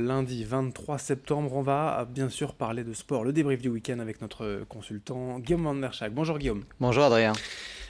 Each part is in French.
Lundi 23 septembre, on va bien sûr parler de sport, le débrief du week-end avec notre consultant Guillaume Van der Schaak. Bonjour Guillaume. Bonjour Adrien.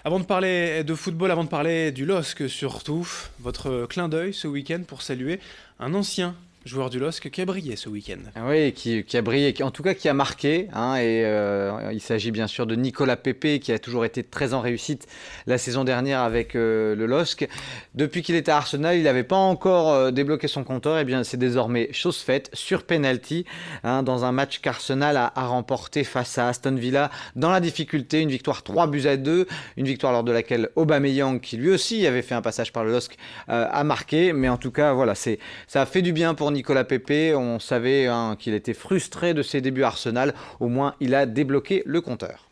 Avant de parler de football, avant de parler du LOSC surtout, votre clin d'œil ce week-end pour saluer un ancien joueur du LOSC qui a brillé ce week-end. Oui, qui a brillé, en tout cas qui a marqué. Il s'agit bien sûr de Nicolas Pepe qui a toujours été très en réussite la saison dernière avec le LOSC. Depuis qu'il était à Arsenal, il n'avait pas encore débloqué son compteur. Et bien, c'est désormais chose faite sur penalty dans un match qu'Arsenal a remporté face à Aston Villa dans la difficulté. Une victoire 3-2, une victoire lors de laquelle Aubameyang, qui lui aussi avait fait un passage par le LOSC, a marqué. Mais en tout cas, voilà, ça a fait du bien pour Nicolas Pepe. On savait qu'il était frustré de ses débuts à Arsenal. Au moins, il a débloqué le compteur.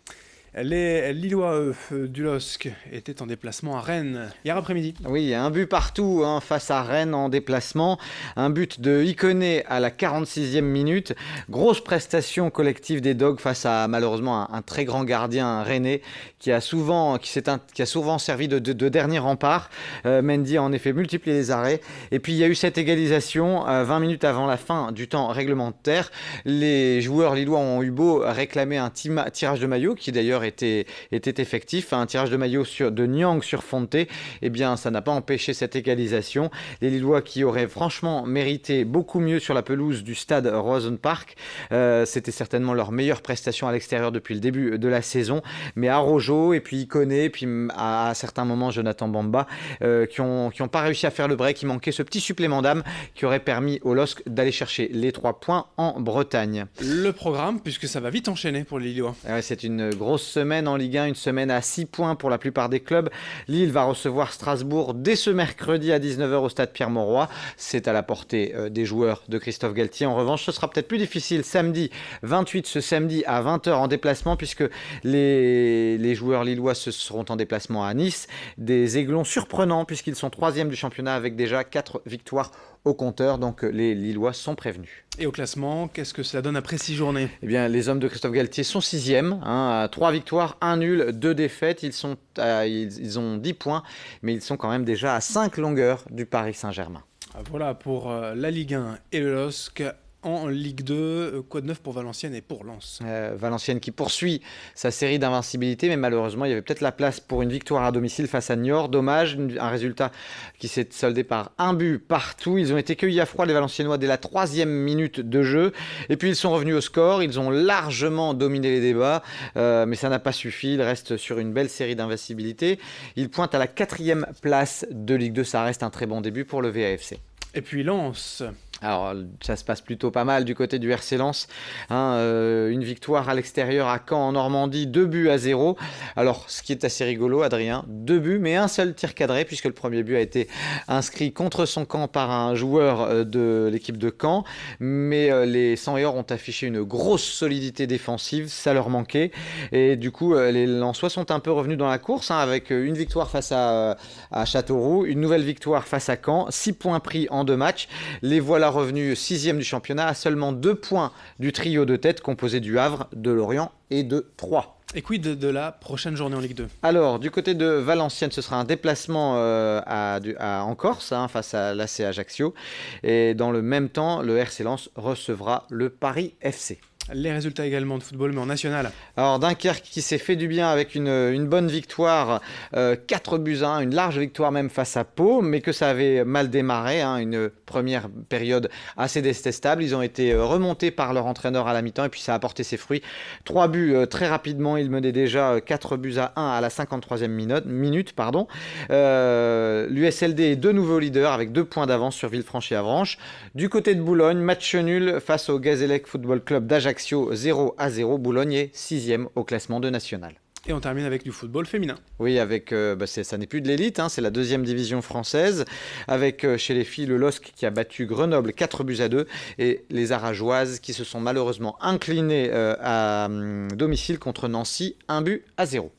Les Lillois du LOSC étaient en déplacement à Rennes hier après-midi. Oui, un but partout face à Rennes en déplacement. Un but de Ikoné à la 46e minute. Grosse prestation collective des Dogs face à malheureusement un très grand gardien rennais qui a souvent servi de dernier rempart. Mendy a en effet multiplié les arrêts. Et puis il y a eu cette égalisation 20 minutes avant la fin du temps réglementaire. Les joueurs lillois ont eu beau réclamer un tirage de maillot qui d'ailleurs était effectif, un tirage de maillot de Nyang sur Fonte. Eh bien, ça n'a pas empêché cette égalisation. Les Lillois qui auraient franchement mérité beaucoup mieux sur la pelouse du stade Rosenpark. C'était certainement leur meilleure prestation à l'extérieur depuis le début de la saison. Mais Arojo et puis Ikoné, puis à certains moments Jonathan Bamba, qui ont pas réussi à faire le break. Il manquait ce petit supplément d'âme qui aurait permis au LOSC d'aller chercher les 3 points en Bretagne. Le programme, puisque ça va vite enchaîner pour les Lillois. C'est une grosse semaine en Ligue 1, une semaine à 6 points pour la plupart des clubs. Lille va recevoir Strasbourg dès ce mercredi à 19h au stade Pierre-Mauroy. C'est à la portée des joueurs de Christophe Galtier. En revanche, ce sera peut-être plus difficile samedi 28, ce samedi à 20h en déplacement, puisque les joueurs lillois seront en déplacement à Nice. Des Aiglons surprenants puisqu'ils sont 3e du championnat avec déjà 4 victoires au compteur, donc les Lillois sont prévenus. Et au classement, qu'est-ce que cela donne après 6 journées ? Eh bien, les hommes de Christophe Galtier sont 6e, à 3 victoires, 1 nul, 2 défaites. Ils ont 10 points, mais ils sont quand même déjà à 5 longueurs du Paris Saint-Germain. Voilà pour la Ligue 1 et le LOSC. En Ligue 2, quoi de neuf pour Valenciennes et pour Lens ? Valenciennes qui poursuit sa série d'invincibilité, mais malheureusement, il y avait peut-être la place pour une victoire à domicile face à Niort. Dommage, un résultat qui s'est soldé par un but partout. Ils ont été cueillis à froid, les Valenciennois, dès la 3e minute de jeu. Et puis, ils sont revenus au score. Ils ont largement dominé les débats, mais ça n'a pas suffi. Ils restent sur une belle série d'invincibilité. Ils pointent à la 4e place de Ligue 2. Ça reste un très bon début pour le VAFC. Et puis Lens. Alors, ça se passe plutôt pas mal du côté du RC Lens. Une victoire à l'extérieur à Caen en Normandie, 2-0. Alors, ce qui est assez rigolo, Adrien, 2 buts, mais un seul tir cadré, puisque le premier but a été inscrit contre son camp par un joueur de l'équipe de Caen. Mais les 100 ont affiché une grosse solidité défensive, ça leur manquait. Et du coup, les Lensois sont un peu revenus dans la course, avec une victoire face à Châteauroux, une nouvelle victoire face à Caen, 6 points pris en 2 matchs. Les voilà revenu 6e du championnat à seulement 2 points du trio de tête composé du Havre, de Lorient et de Troyes. Et quid de la prochaine journée en Ligue 2 ? Alors, du côté de Valenciennes, ce sera un déplacement en Corse face à l'AC Ajaccio. Et dans le même temps, le RC Lens recevra le Paris FC. Les résultats également de football, mais en national. Alors Dunkerque qui s'est fait du bien avec une bonne victoire, 4-1, une large victoire même face à Pau, mais que ça avait mal démarré, une première période assez détestable. Ils ont été remontés par leur entraîneur à la mi-temps et puis ça a porté ses fruits. 3 buts très rapidement, ils menaient déjà 4-1 à la 53e minute. L'USLD est de nouveau leader avec 2 points d'avance sur Villefranche et Avranches. Du côté de Boulogne, match nul face au Gazélec Football Club d'Ajaccio. 0-0, Boulogne est 6e au classement de national. Et on termine avec du football féminin. Oui, avec ça n'est plus de l'élite, c'est la 2e division française, avec chez les filles le LOSC qui a battu Grenoble 4-2 et les Arageoises qui se sont malheureusement inclinées à domicile contre Nancy 1-0.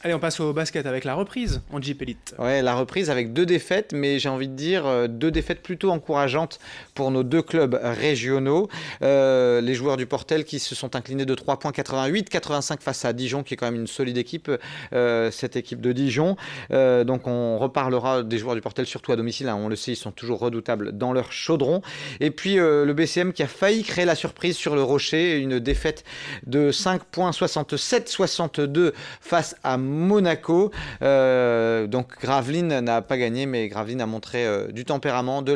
Allez, on passe au basket avec la reprise en Jeep Elite. Ouais, la reprise avec 2 défaites, mais j'ai envie de dire 2 défaites plutôt encourageantes pour nos 2 clubs régionaux. Les joueurs du Portel qui se sont inclinés de 3 points 88-85 face à Dijon, qui est quand même une solide équipe, cette équipe de Dijon. Donc on reparlera des joueurs du Portel, surtout à domicile, hein, on le sait, ils sont toujours redoutables dans leur chaudron. Et puis le BCM qui a failli créer la surprise sur le Rocher, une défaite de 5 points 67-62 face à Monaco. Donc Gravelines n'a pas gagné, mais Gravelines a montré du tempérament, de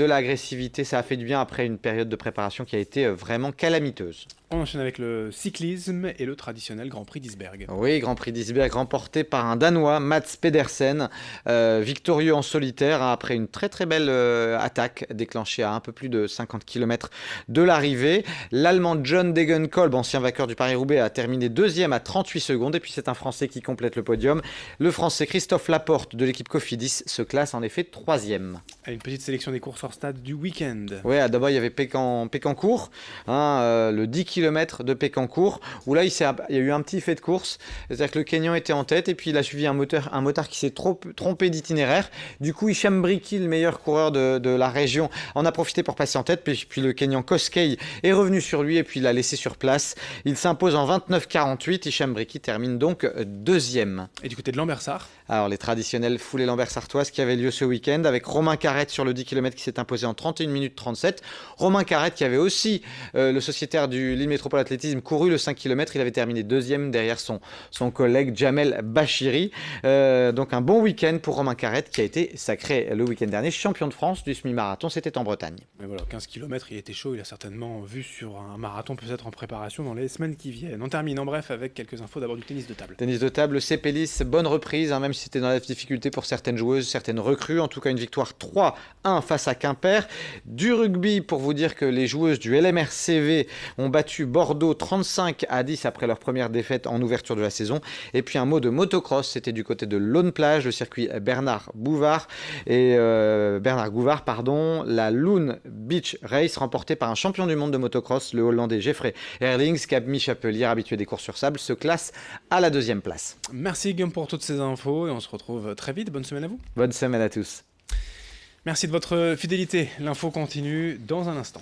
l'agressivité. Ça a fait du bien après une période de préparation qui a été vraiment calamiteuse. On enchaîne avec le cyclisme et le traditionnel Grand Prix d'Isberg. Oui, Grand Prix d'Isberg remporté par un Danois, Mats Pedersen, victorieux en solitaire après une très très belle attaque déclenchée à un peu plus de 50 km de l'arrivée. L'Allemand John Degenkolb, ancien vainqueur du Paris-Roubaix, a terminé deuxième à 38 secondes. Et puis c'est un Français qui complète le podium. Le Français Christophe Laporte de l'équipe Cofidis se classe en effet troisième. Une petite sélection des courses hors stade du week-end. Oui, d'abord il y avait Pécancourt, le 10 km de Pécancourt, où là il y a eu un petit fait de course, c'est-à-dire que le Kenyan était en tête et puis il a suivi un motard qui s'est trompé d'itinéraire. Du coup, Hicham Briki, le meilleur coureur de la région, en a profité pour passer en tête, puis le Kenyan Koskei est revenu sur lui et puis il l'a laissé sur place. Il s'impose en 29-48, Hicham Briki termine donc deuxième. Et du côté de Lambersart, alors les traditionnelles foulées lambersartoises qui avaient lieu ce week-end avec Romain Carrette sur le 10 km qui s'est imposé en 31 minutes 37. Romain Carrette qui avait aussi le sociétaire du Lille Métropole Athlétisme couru le 5 km, il avait terminé deuxième derrière son collègue Jamel Bachiri. Donc un bon week-end pour Romain Carrette qui a été sacré le week-end dernier champion de France du semi-marathon, c'était en Bretagne. Mais voilà, 15 km, il était chaud, il a certainement vu sur un marathon peut-être en préparation dans les semaines qui viennent. On termine en bref avec quelques infos d'abord du tennis de table. Tennis de table, Cépelis, bonne reprise, même si c'était dans la difficulté pour certaines joueuses, certaines recrues, en tout cas une victoire 3-1 face à Quimper. Du rugby, pour vous dire que les joueuses du LMRCV ont battu Bordeaux 35-10 après leur première défaite en ouverture de la saison. Et puis un mot de motocross, c'était du côté de Laune-Plage, le circuit Bernard Gouvard, la Loon Beach Race remportée par un champion du monde de motocross, le Hollandais Jeffrey Herlings, qui a mis Chapelier, habitué des courses sur sable, se classe à la 2e place. Merci Guillaume pour toutes ces infos et on se retrouve très vite. Bonne semaine à vous. Bonne semaine à tous. Merci de votre fidélité. L'info continue dans un instant.